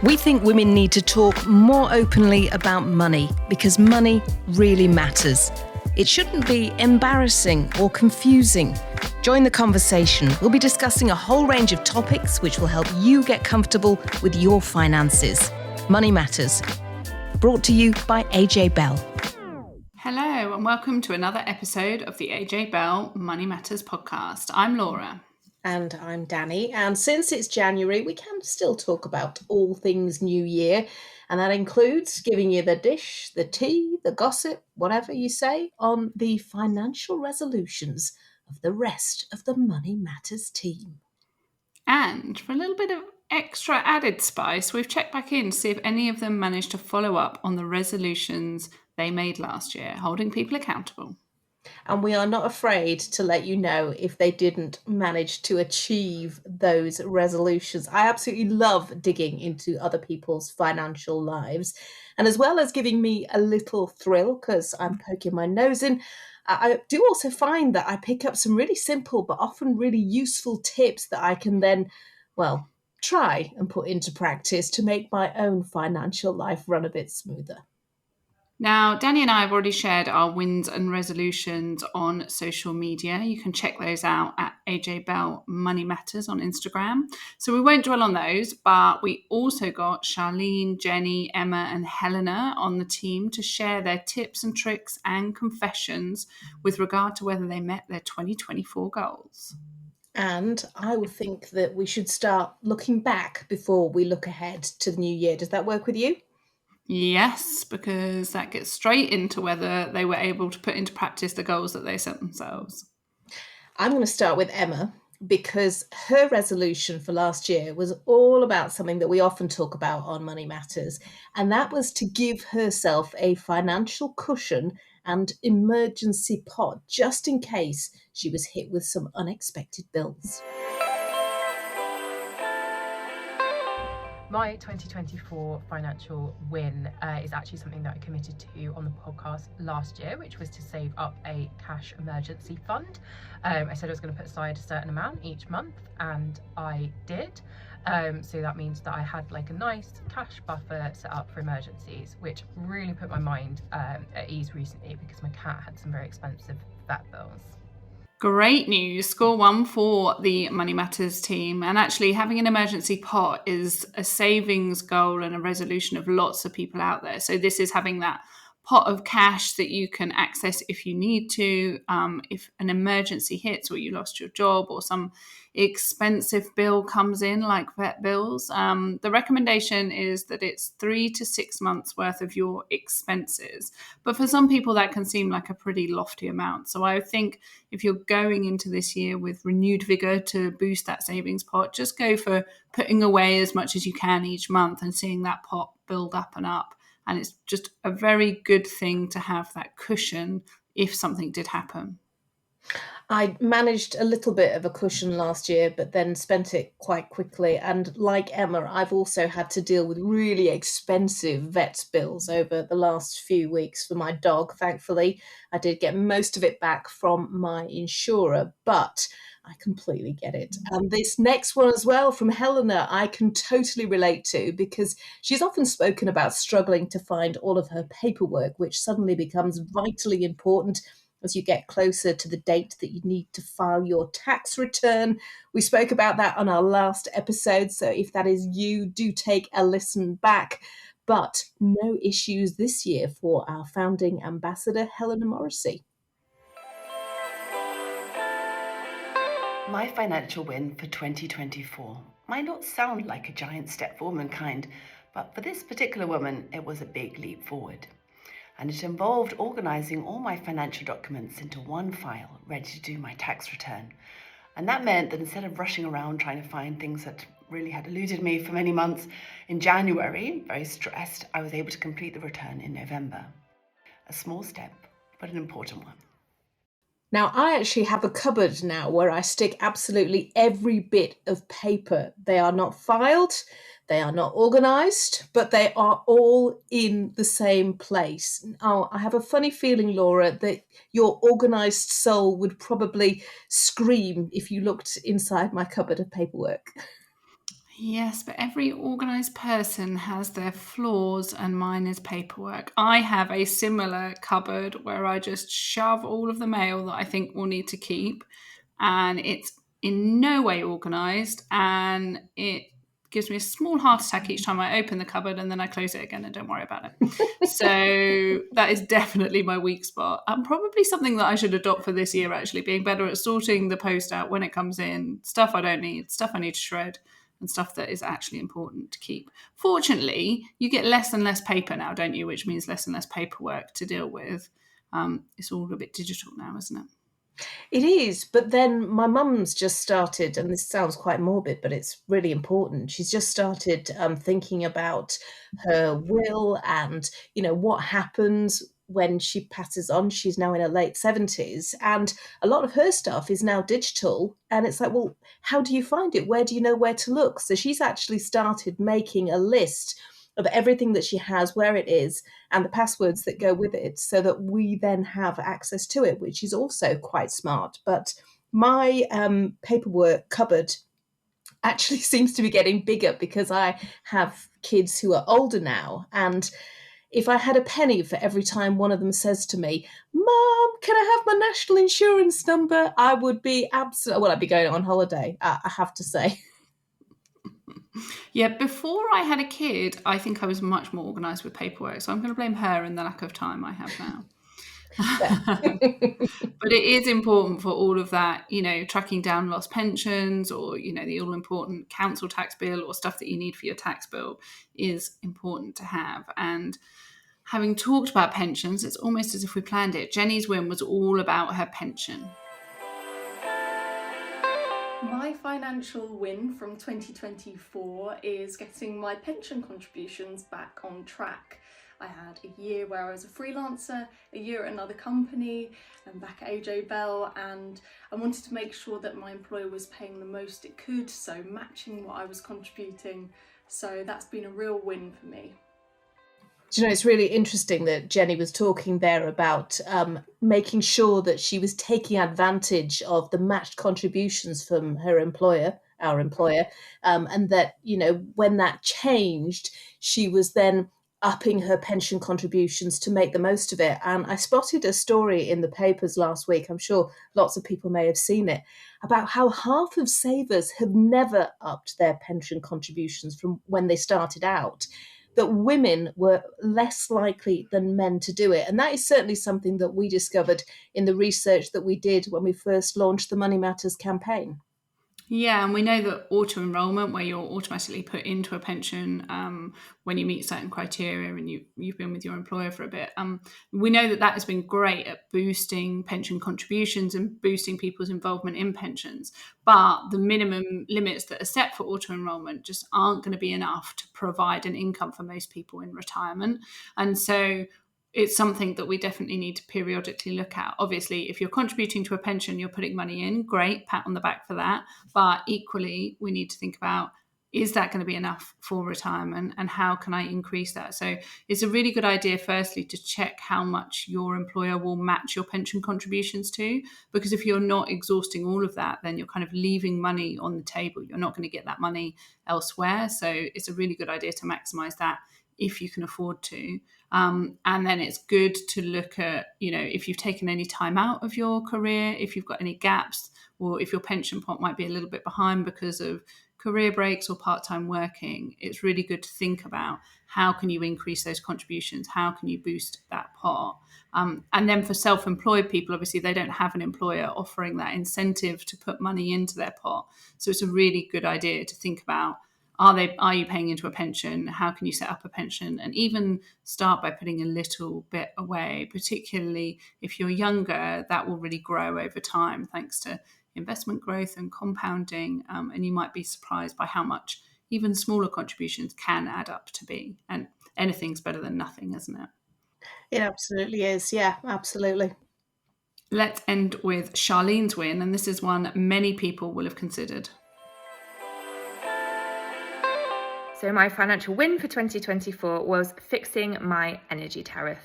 We think women need to talk more openly about money because money really matters. It shouldn't be embarrassing or confusing. Join the conversation. We'll be discussing a whole range of topics which will help you get comfortable with your finances. Money Matters. Brought to you by AJ Bell. Hello and welcome to another episode of the AJ Bell Money Matters podcast. I'm Laura. And I'm Danni. And since it's January, we can still talk about all things New Year. And that includes giving you the dish, the tea, the gossip, whatever you say, on the financial resolutions of the rest of the Money Matters team. And for a little bit of extra added spice, we've checked back in to see if any of them managed to follow up on the resolutions they made last year, holding people accountable. And we are not afraid to let you know if they didn't manage to achieve those resolutions. I absolutely love digging into other people's financial lives. And as well as giving me a little thrill, because I'm poking my nose in, I do also find that I pick up some really simple but often really useful tips that I can then, try and put into practice to make my own financial life run a bit smoother. Now, Danni and I have already shared our wins and resolutions on social media. You can check those out at AJ Bell Money Matters on Instagram. So we won't dwell on those, but we also got Charlene, Jenny, Emma and Helena on the team to share their tips and tricks and confessions with regard to whether they met their 2024 goals. And I would think that we should start looking back before we look ahead to the new year. Does that work with you? Yes, because that gets straight into whether they were able to put into practice the goals that they set themselves. I'm going to start with Emma because her resolution for last year was all about something that we often talk about on Money Matters, and that was to give herself a financial cushion and emergency pot just in case she was hit with some unexpected bills. My 2024 financial win is actually something that I committed to on the podcast last year, which was to save up a cash emergency fund. I said I was going to put aside a certain amount each month, and I did. So that means that I had like a nice cash buffer set up for emergencies, which really put my mind at ease recently because my cat had some very expensive vet bills. Great news. Score one for the Money Matters team. And actually having an emergency pot is a savings goal and a resolution of lots of people out there. So this is having that pot of cash that you can access if you need to, if an emergency hits or you lost your job or some expensive bill comes in like vet bills. The recommendation is that it's 3 to 6 months worth of your expenses. But for some people that can seem like a pretty lofty amount. So I think if you're going into this year with renewed vigor to boost that savings pot, just go for putting away as much as you can each month and seeing that pot build up and up. And it's just a very good thing to have that cushion if something did happen. I managed a little bit of a cushion last year, but then spent it quite quickly. And like Emma, I've also had to deal with really expensive vet bills over the last few weeks for my dog. Thankfully, I did get most of it back from my insurer, but I completely get it. And this next one as well from Helena, I can totally relate to because she's often spoken about struggling to find all of her paperwork, which suddenly becomes vitally important as you get closer to the date that you need to file your tax return. We spoke about that on our last episode, so if that is you, do take a listen back. But no issues this year for our founding ambassador, Helena Morrissey. My financial win for 2024 might not sound like a giant step for womankind, but for this particular woman, it was a big leap forward. And it involved organising all my financial documents into one file, ready to do my tax return. And that meant that instead of rushing around trying to find things that really had eluded me for many months, in January, very stressed, I was able to complete the return in November. A small step, but an important one. Now, I actually have a cupboard now where I stick absolutely every bit of paper. They are not filed, they are not organised, but they are all in the same place. Oh, I have a funny feeling, Laura, that your organised soul would probably scream if you looked inside my cupboard of paperwork. Yes, but every organised person has their flaws, and mine is paperwork. I have a similar cupboard where I just shove all of the mail that I think we'll need to keep, and it's in no way organised, and it gives me a small heart attack each time I open the cupboard, and then I close it again and don't worry about it. So that is definitely my weak spot, and probably something that I should adopt for this year, actually, being better at sorting the post out when it comes in, stuff I don't need, stuff I need to shred, and stuff that is actually important to keep. Fortunately, you get less and less paper now, don't you? Which means less and less paperwork to deal with. It's all a bit digital now, isn't it? It is, but then my mum's just started, and this sounds quite morbid, but it's really important. She's just started thinking about her will and, what happens when she passes on. She's now in her late 70s, and a lot of her stuff is now digital. And it's like, well, how do you find it? Where do you know where to look? So she's actually started making a list of everything that she has, where it is, and the passwords that go with it, so that we then have access to it, which is also quite smart. But my paperwork cupboard actually seems to be getting bigger because I have kids who are older now. And if I had a penny for every time one of them says to me, "Mum, can I have my national insurance number?" I would be I'd be going on holiday, I have to say. Yeah, before I had a kid, I think I was much more organised with paperwork. So I'm going to blame her and the lack of time I have now. But it is important for all of that, tracking down lost pensions, or, the all important council tax bill, or stuff that you need for your tax bill is important to have. And having talked about pensions, it's almost as if we planned it. Jenny's win was all about her pension. My financial win from 2024 is getting my pension contributions back on track. I had a year where I was a freelancer, a year at another company, and back at AJ Bell, and I wanted to make sure that my employer was paying the most it could, so matching what I was contributing. So that's been a real win for me. Do you know, it's really interesting that Jenny was talking there about making sure that she was taking advantage of the matched contributions from her employer, our employer, and that, when that changed, she was then upping her pension contributions to make the most of it. And I spotted a story in the papers last week, I'm sure lots of people may have seen it, about how half of savers have never upped their pension contributions from when they started out, that women were less likely than men to do it. And that is certainly something that we discovered in the research that we did when we first launched the Money Matters campaign. Yeah, and we know that auto-enrolment, where you're automatically put into a pension when you meet certain criteria and you've been with your employer for a bit, we know that has been great at boosting pension contributions and boosting people's involvement in pensions. But the minimum limits that are set for auto-enrolment just aren't going to be enough to provide an income for most people in retirement. And so it's something that we definitely need to periodically look at. Obviously, if you're contributing to a pension, you're putting money in, great, pat on the back for that. But equally, we need to think about, is that going to be enough for retirement, and how can I increase that? So it's a really good idea, firstly, to check how much your employer will match your pension contributions to, because if you're not exhausting all of that, then you're kind of leaving money on the table. You're not going to get that money elsewhere. So it's a really good idea to maximize that if you can afford to. And then it's good to look at, if you've taken any time out of your career, if you've got any gaps, or if your pension pot might be a little bit behind because of career breaks or part-time working. It's really good to think about, how can you increase those contributions? How can you boost that pot? And then for self-employed people, obviously they don't have an employer offering that incentive to put money into their pot. So it's a really good idea to think about, are you paying into a pension? How can you set up a pension? And even start by putting a little bit away, particularly if you're younger. That will really grow over time thanks to investment growth and compounding. And you might be surprised by how much even smaller contributions can add up to be. And anything's better than nothing, isn't it? It absolutely is. Yeah, absolutely. Let's end with Charlene's win. And this is one many people will have considered. So my financial win for 2024 was fixing my energy tariff.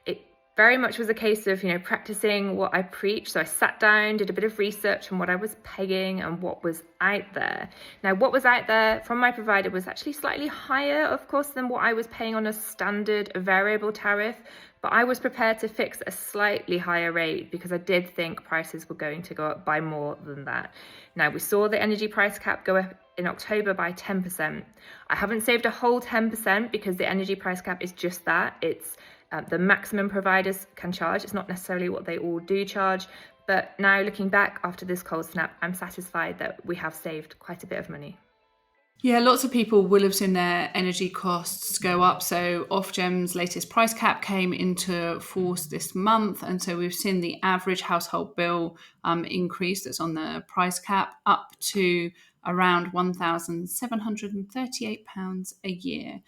It very much was a case of, practicing what I preach. So I sat down, did a bit of research on what I was paying and what was out there. Now, what was out there from my provider was actually slightly higher, of course, than what I was paying on a standard variable tariff. But I was prepared to fix a slightly higher rate because I did think prices were going to go up by more than that. Now, we saw the energy price cap go up in October by 10%. I haven't saved a whole 10% because the energy price cap is just that. It's the maximum providers can charge. It's not necessarily what they all do charge. But now looking back after this cold snap, I'm satisfied that we have saved quite a bit of money. Yeah, lots of people will have seen their energy costs go up. So Ofgem's latest price cap came into force this month. And so we've seen the average household bill increase that's on the price cap up to around £1,738 a year.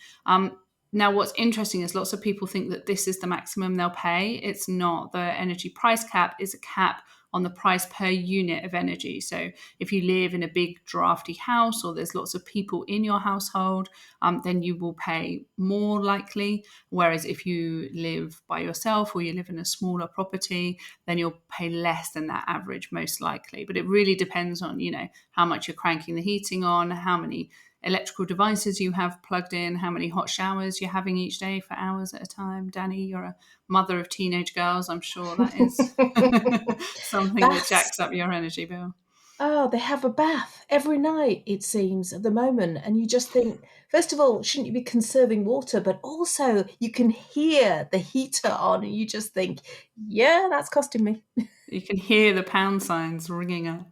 Now, what's interesting is lots of people think that this is the maximum they'll pay. It's not. The energy price cap is a cap on the price per unit of energy. So if you live in a big drafty house or there's lots of people in your household, then you will pay more likely. Whereas if you live by yourself or you live in a smaller property, then you'll pay less than that average most likely. But it really depends on, how much you're cranking the heating on, how many electrical devices you have plugged in, how many hot showers you're having each day for hours at a time. Danny, you're a mother of teenage girls. I'm sure that is something that jacks up your energy bill. Oh, they have a bath every night, it seems, at the moment. And you just think, first of all, shouldn't you be conserving water? But also, you can hear the heater on, and you just think, yeah, that's costing me. You can hear the pound signs ringing up.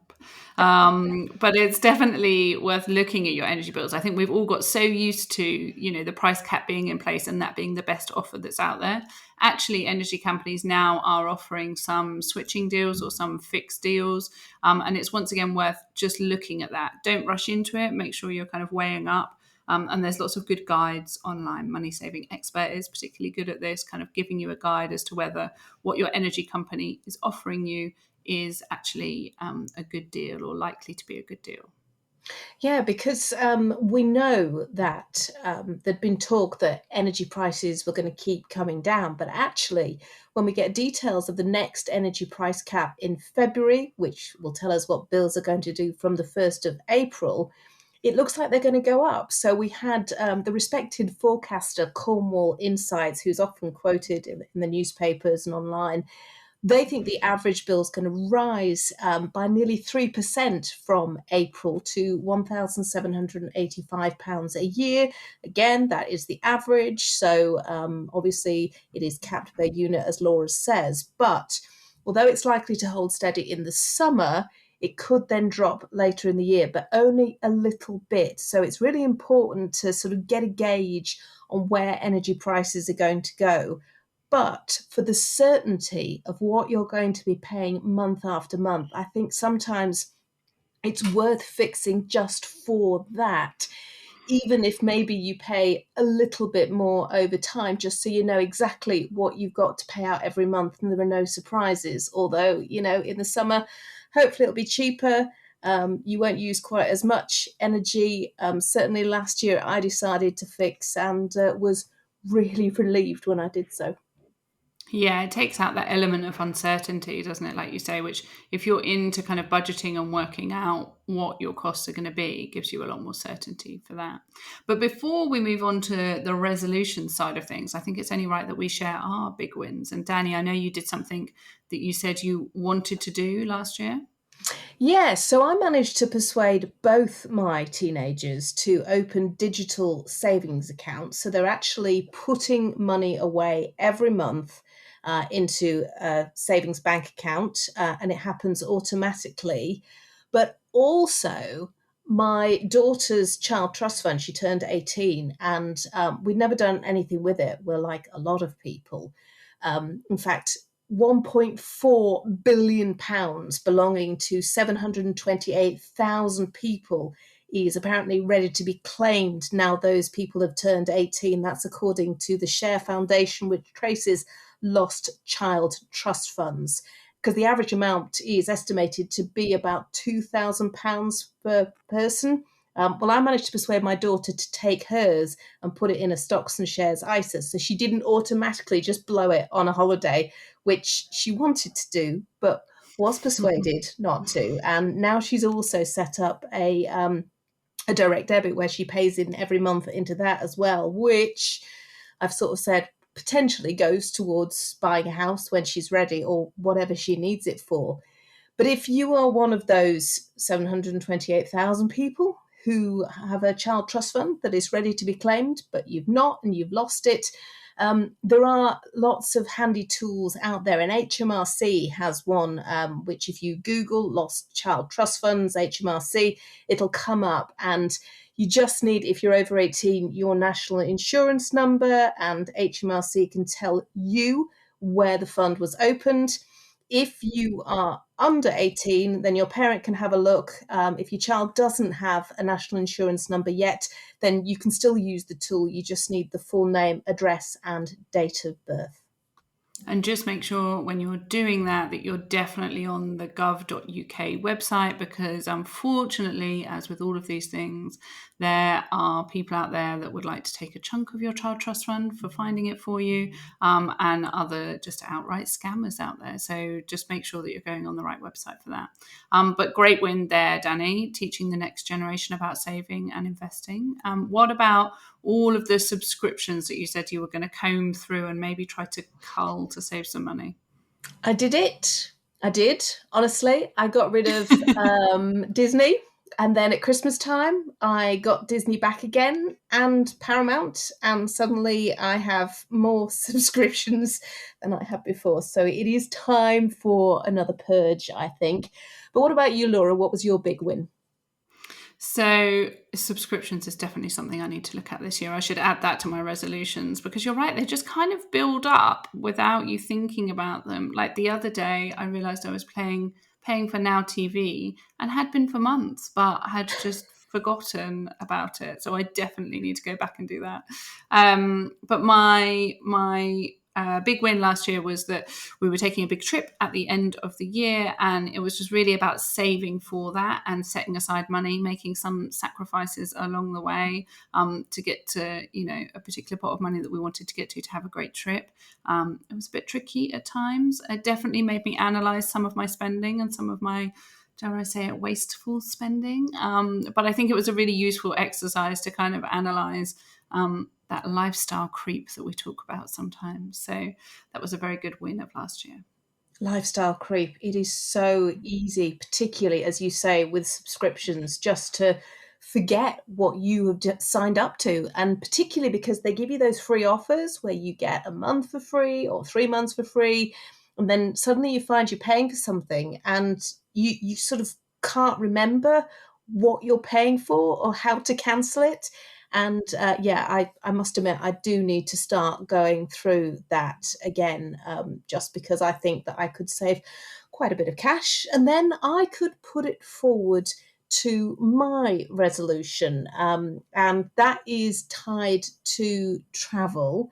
But it's definitely worth looking at your energy bills. I think we've all got so used to, the price cap being in place and that being the best offer that's out there. Actually, energy companies now are offering some switching deals or some fixed deals. And it's once again worth just looking at that. Don't rush into it. Make sure you're kind of weighing up. And there's lots of good guides online. Money Saving Expert is particularly good at this, kind of giving you a guide as to whether what your energy company is offering you is actually a good deal or likely to be a good deal. Yeah, because we know that there'd been talk that energy prices were going to keep coming down. But actually, when we get details of the next energy price cap in February, which will tell us what bills are going to do from the 1st of April, it looks like they're going to go up. So we had the respected forecaster Cornwall Insights, who's often quoted in the newspapers and online. They think the average bill is going to rise by nearly 3% from April to £1,785 a year. Again, that is the average. So obviously it is capped per unit, as Laura says. But although it's likely to hold steady in the summer, it could then drop later in the year, but only a little bit. So it's really important to sort of get a gauge on where energy prices are going to go. But for the certainty of what you're going to be paying month after month, I think sometimes it's worth fixing just for that, even if maybe you pay a little bit more over time, just so you know exactly what you've got to pay out every month and there are no surprises. Although, in the summer, hopefully it'll be cheaper. You won't use quite as much energy. Certainly last year I decided to fix and was really relieved when I did so. Yeah, it takes out that element of uncertainty, doesn't it? Like you say, which if you're into kind of budgeting and working out what your costs are going to be, it gives you a lot more certainty for that. But before we move on to the resolution side of things, I think it's only right that we share our big wins. And Danny, I know you did something that you said you wanted to do last year. Yeah, so I managed to persuade both my teenagers to open digital savings accounts. So they're actually putting money away every month into a savings bank account, and it happens automatically. But also, my daughter's child trust fund, she turned 18, and we'd never done anything with it. We're like a lot of people. In fact, £1.4 billion belonging to 728,000 people is apparently ready to be claimed now those people have turned 18. That's according to the Share Foundation, which traces lost child trust funds, because the average amount is estimated to be about £2,000 per person. Well, I managed to persuade my daughter to take hers and put it in a stocks and shares ISA. So she didn't automatically just blow it on a holiday, which she wanted to do, but was persuaded not to. And now she's also set up a direct debit where she pays in every month into that as well, which I've sort of said potentially goes towards buying a house when she's ready or whatever she needs it for. But if you are one of those 728,000 people who have a child trust fund that is ready to be claimed, but you've not and you've lost it, there are lots of handy tools out there, and HMRC has one, which if you Google Lost Child Trust Funds, HMRC, it'll come up, and you just need, if you're over 18, your national insurance number, and HMRC can tell you where the fund was opened. If you are under 18, then your parent can have a look. If your child doesn't have a national insurance number yet, then you can still use the tool. You just need the full name, address, and date of birth. And just make sure when you're doing that you're definitely on the gov.uk website, because unfortunately, as with all of these things, there are people out there that would like to take a chunk of your child trust fund for finding it for you, and other just outright scammers out there. So just make sure that you're going on the right website for that. But great win there, Danny, teaching the next generation about saving and investing. What about all of the subscriptions that you said you were going to comb through and maybe try to cull to save some money? I did it. I did. Honestly, I got rid of Disney. And then at Christmas time, I got Disney back again and Paramount. And suddenly I have more subscriptions than I had before. So it is time for another purge, I think. But what about you, Laura? What was your big win? So subscriptions is definitely something I need to look at this year. I should add that to my resolutions, because you're right, they just kind of build up without you thinking about them. Like the other day, I realized I was paying for Now TV and had been for months, but had just forgotten about it. So I definitely need to go back and do that. But my big win last year was that we were taking a big trip at the end of the year, and it was just really about saving for that and setting aside money, making some sacrifices along the way to get to, a particular pot of money that we wanted to get to have a great trip. It was a bit tricky at times. It definitely made me analyze some of my spending and some of my, dare I say it, wasteful spending. But I think it was a really useful exercise to kind of analyze that lifestyle creep that we talk about sometimes. So that was a very good win of last year. Lifestyle creep. It is so easy, particularly, as you say, with subscriptions, just to forget what you have just signed up to. And particularly because they give you those free offers where you get a month for free or 3 months for free. And then suddenly you find you're paying for something and you sort of can't remember what you're paying for or how to cancel it. And I must admit, I do need to start going through that again, just because I think that I could save quite a bit of cash, and then I could put it forward to my resolution. And that is tied to travel,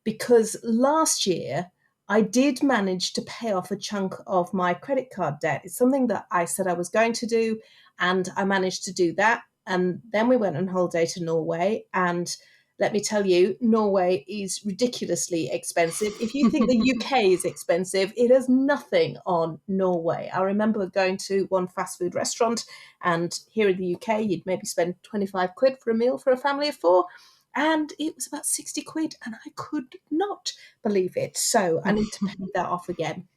because last year I did manage to pay off a chunk of my credit card debt. It's something that I said I was going to do, and I managed to do that. And then we went on holiday to Norway. And let me tell you, Norway is ridiculously expensive. If you think the UK is expensive, it has nothing on Norway. I remember going to one fast food restaurant, and here in the UK, you'd maybe spend 25 quid for a meal for a family of 4. And it was about 60 quid, and I could not believe it. So I need to pay that off again.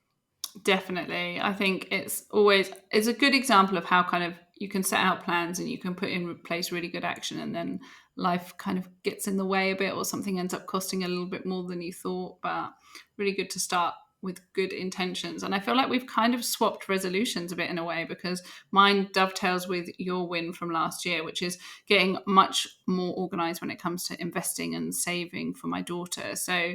Definitely. I think it's a good example of how kind of you can set out plans and you can put in place really good action, and then life kind of gets in the way a bit, or something ends up costing a little bit more than you thought. But really good to start with good intentions. And I feel like we've kind of swapped resolutions a bit in a way, because mine dovetails with your win from last year, which is getting much more organized when it comes to investing and saving for my daughter. So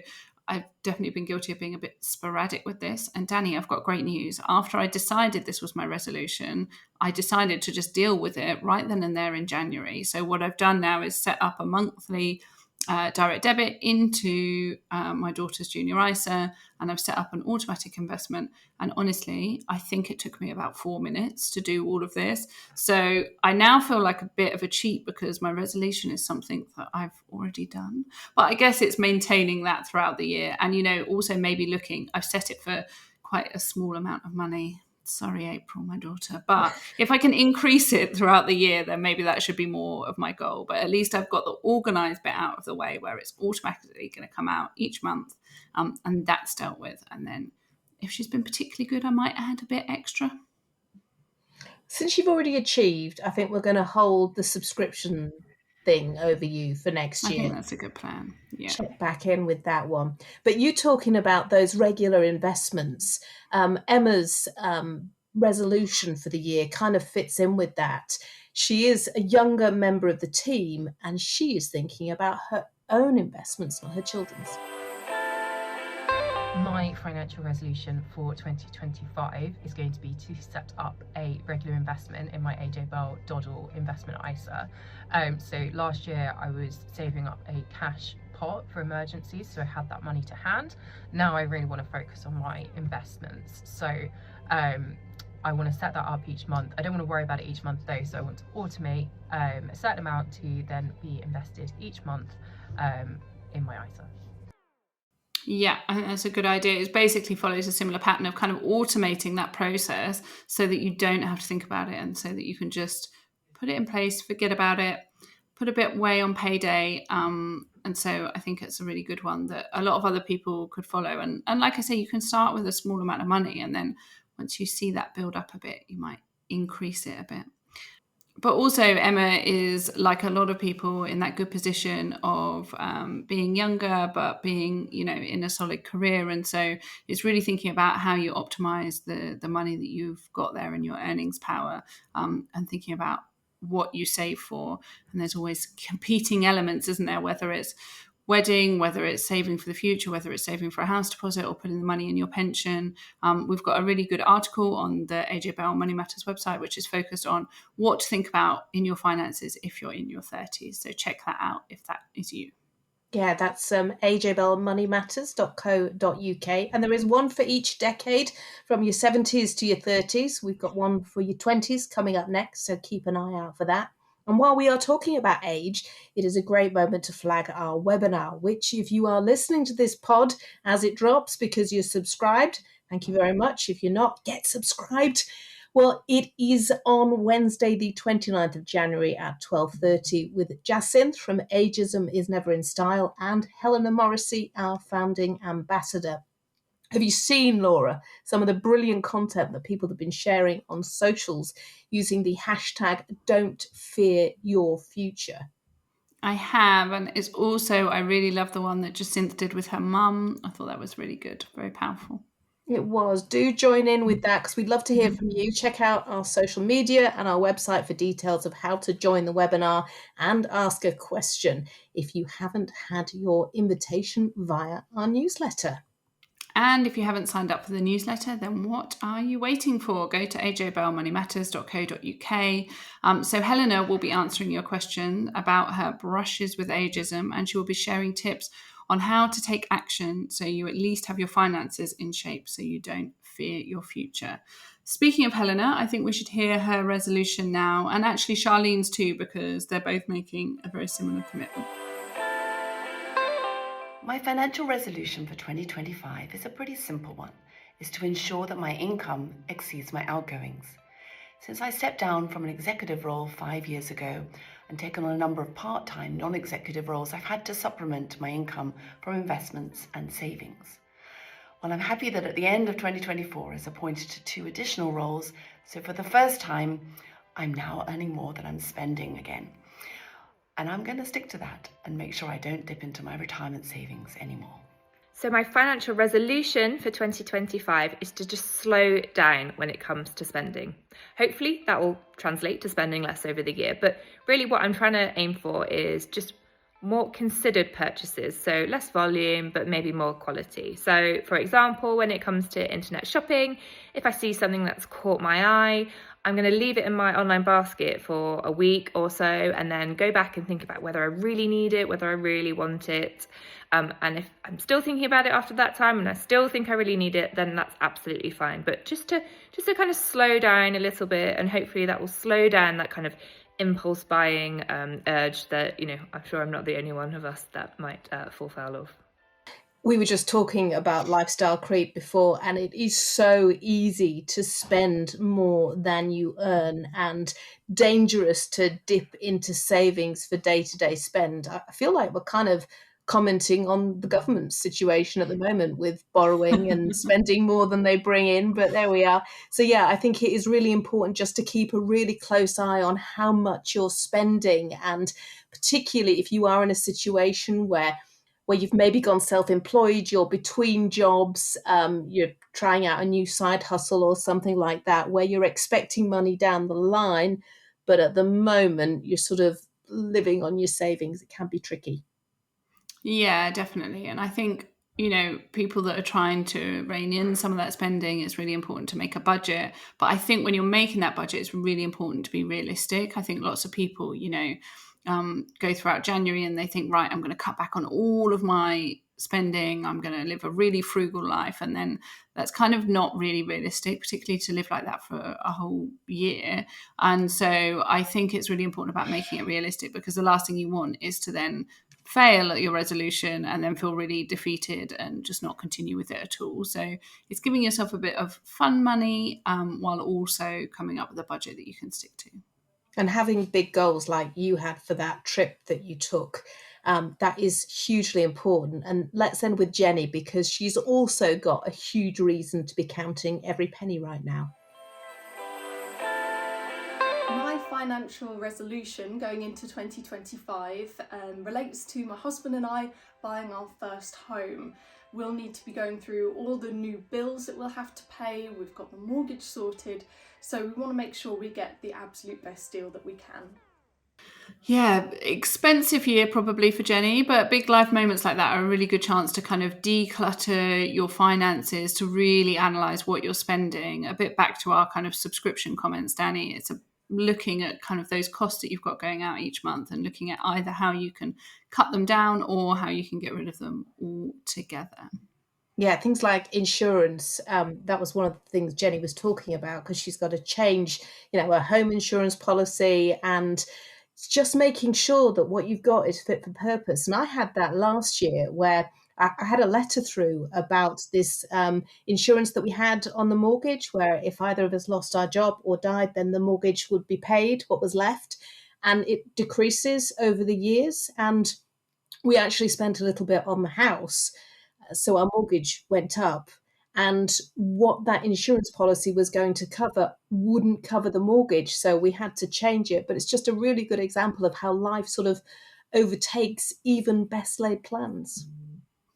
I've definitely been guilty of being a bit sporadic with this. And Danny, I've got great news. After I decided this was my resolution, I decided to just deal with it right then and there in January. So what I've done now is set up a monthly direct debit into my daughter's junior ISA, and I've set up an automatic investment. And honestly, I think it took me about 4 minutes to do all of this. So I now feel like a bit of a cheat because my resolution is something that I've already done. But I guess it's maintaining that throughout the year. And, also maybe I've set it for quite a small amount of money. Sorry, April, my daughter. But if I can increase it throughout the year, then maybe that should be more of my goal. But at least I've got the organised bit out of the way where it's automatically going to come out each month. And that's dealt with. And then if she's been particularly good, I might add a bit extra. Since you've already achieved, I think we're going to hold the subscription thing over you for next year. I think that's a good plan. Yeah. Check back in with that one. But you talking about those regular investments, Emma's resolution for the year kind of fits in with that. She is a younger member of the team and she is thinking about her own investments, not her children's. My financial resolution for 2025 is going to be to set up a regular investment in my AJ Bell Doddle investment ISA. So last year I was saving up a cash pot for emergencies, so I had that money to hand. Now I really want to focus on my investments. So I want to set that up each month. I don't want to worry about it each month though, so I want to automate a certain amount to then be invested each month in my ISA. Yeah, I think that's a good idea. It basically follows a similar pattern of kind of automating that process so that you don't have to think about it and so that you can just put it in place, forget about it, put a bit away on payday. And so I think it's a really good one that a lot of other people could follow. And like I say, you can start with a small amount of money and then once you see that build up a bit, you might increase it a bit. But also Emma is like a lot of people in that good position of being younger, but being, in a solid career. And so it's really thinking about how you optimize the money that you've got there and your earnings power, and thinking about what you save for. And there's always competing elements, isn't there? Whether it's wedding, whether it's saving for the future, whether it's saving for a house deposit or putting the money in your pension. We've got a really good article on the AJ Bell Money Matters website, which is focused on what to think about in your finances if you're in your 30s. So check that out if that is you. Yeah, that's ajbellmoneymatters.co.uk. And there is one for each decade from your 70s to your 30s. We've got one for your 20s coming up next, so keep an eye out for that. And while we are talking about age, it is a great moment to flag our webinar, which if you are listening to this pod as it drops because you're subscribed, thank you very much. If you're not, get subscribed. Well, it is on Wednesday, the 29th of January at 12:30 with Jacinth from Ageism is Never in Style and Helena Morrissey, our founding ambassador. Have you seen, Laura, some of the brilliant content that people have been sharing on socials using the hashtag Don't Fear Your Future? I have, and it's also, I really love the one that Jacinth did with her mum. I thought that was really good, very powerful. It was. Do join in with that because we'd love to hear from you. Check out our social media and our website for details of how to join the webinar and ask a question if you haven't had your invitation via our newsletter. And if you haven't signed up for the newsletter, then what are you waiting for? Go to ajbellmoneymatters.co.uk. So Helena will be answering your question about her brushes with ageism, and she will be sharing tips on how to take action so you at least have your finances in shape so you don't fear your future. Speaking of Helena, I think we should hear her resolution now, and actually Charlene's too, because they're both making a very similar commitment. My financial resolution for 2025 is a pretty simple one, is to ensure that my income exceeds my outgoings. Since I stepped down from an executive role 5 years ago and taken on a number of part-time non-executive roles, I've had to supplement my income from investments and savings. Well, I'm happy that at the end of 2024 I was appointed to 2 additional roles, so for the first time, I'm now earning more than I'm spending again. And I'm going to stick to that and make sure I don't dip into my retirement savings anymore. So my financial resolution for 2025 is to just slow down when it comes to spending. Hopefully that will translate to spending less over the year. But really what I'm trying to aim for is just more considered purchases. So less volume, but maybe more quality. So for example, when it comes to internet shopping, if I see something that's caught my eye, I'm going to leave it in my online basket for a week or so and then go back and think about whether I really need it, whether I really want it. And if I'm still thinking about it after that time and I still think I really need it, then that's absolutely fine. But just to kind of slow down a little bit, and hopefully that will slow down that kind of impulse buying urge that, I'm sure I'm not the only one of us that might fall foul of. We were just talking about lifestyle creep before, and it is so easy to spend more than you earn and dangerous to dip into savings for day-to-day spend. I feel like we're kind of commenting on the government's situation at the moment with borrowing and spending more than they bring in, but there we are. So yeah, I think it is really important just to keep a really close eye on how much you're spending, and particularly if you are in a situation where you've maybe gone self-employed, you're between jobs, you're trying out a new side hustle or something like that, where you're expecting money down the line, but at the moment you're sort of living on your savings. It can be tricky. Yeah, definitely. And I think, people that are trying to rein in some of that spending, it's really important to make a budget. But I think when you're making that budget, it's really important to be realistic. I think lots of people, go throughout January and they think, right, I'm going to cut back on all of my spending. I'm going to live a really frugal life. And then that's kind of not really realistic, particularly to live like that for a whole year. And so I think it's really important about making it realistic, because the last thing you want is to then fail at your resolution and then feel really defeated and just not continue with it at all. So it's giving yourself a bit of fun money while also coming up with a budget that you can stick to. And having big goals like you had for that trip that you took, that is hugely important. And let's end with Jenny, because she's also got a huge reason to be counting every penny right now. My financial resolution going into 2025 relates to my husband and I buying our first home. We'll need to be going through all the new bills that we'll have to pay. We've got the mortgage sorted, so we want to make sure we get the absolute best deal that we can. Yeah, expensive year probably for Jenny, but big life moments like that are a really good chance to kind of declutter your finances, to really analyse what you're spending. A bit back to our kind of subscription comments, Danny, it's looking at kind of those costs that you've got going out each month and looking at either how you can cut them down or how you can get rid of them altogether. Yeah, things like insurance. That was one of the things Jenny was talking about, because she's got to change, her home insurance policy, and it's just making sure that what you've got is fit for purpose. And I had that last year, where I had a letter through about this insurance that we had on the mortgage, where if either of us lost our job or died, then the mortgage would be paid, what was left, and it decreases over the years. And we actually spent a little bit on the house, so our mortgage went up, and what that insurance policy was going to cover wouldn't cover the mortgage, so we had to change it. But it's just a really good example of how life sort of overtakes even best laid plans.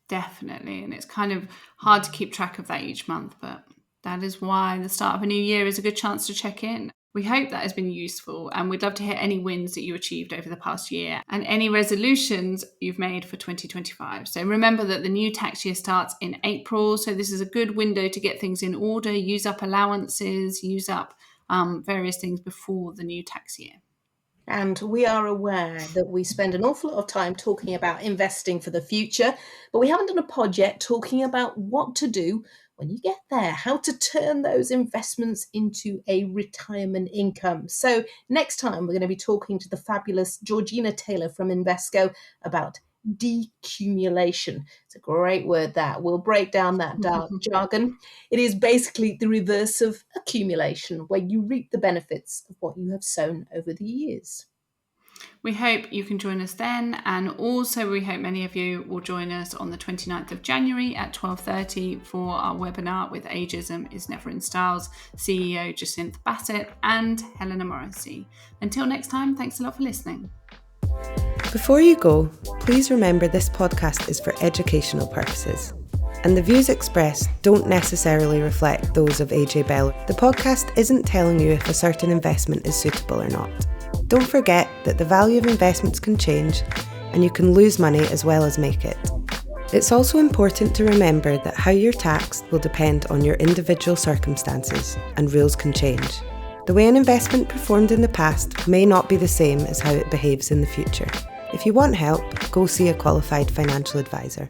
Definitely. And it's kind of hard to keep track of that each month, but that is why the start of a new year is a good chance to check in. We hope that has been useful, and we'd love to hear any wins that you achieved over the past year and any resolutions you've made for 2025. So remember that the new tax year starts in April, so this is a good window to get things in order, use up allowances, use up various things before the new tax year. And we are aware that we spend an awful lot of time talking about investing for the future, but we haven't done a pod yet talking about what to do when you get there, how to turn those investments into a retirement income. So next time we're going to be talking to the fabulous Georgina Taylor from Invesco about decumulation. It's a great word, that. We'll break down that jargon. It is basically the reverse of accumulation, where you reap the benefits of what you have sown over the years. We hope you can join us then, and also we hope many of you will join us on the 29th of January at 12:30 for our webinar with Ageism is Never in Styles CEO Jacinth Bassett and Helena Morrissey. Until next time, thanks a lot for listening. Before you go, please remember this podcast is for educational purposes, and the views expressed don't necessarily reflect those of AJ Bell. The podcast isn't telling you if a certain investment is suitable or not. Don't forget that the value of investments can change, and you can lose money as well as make it. It's also important to remember that how you're taxed will depend on your individual circumstances, and rules can change. The way an investment performed in the past may not be the same as how it behaves in the future. If you want help, go see a qualified financial advisor.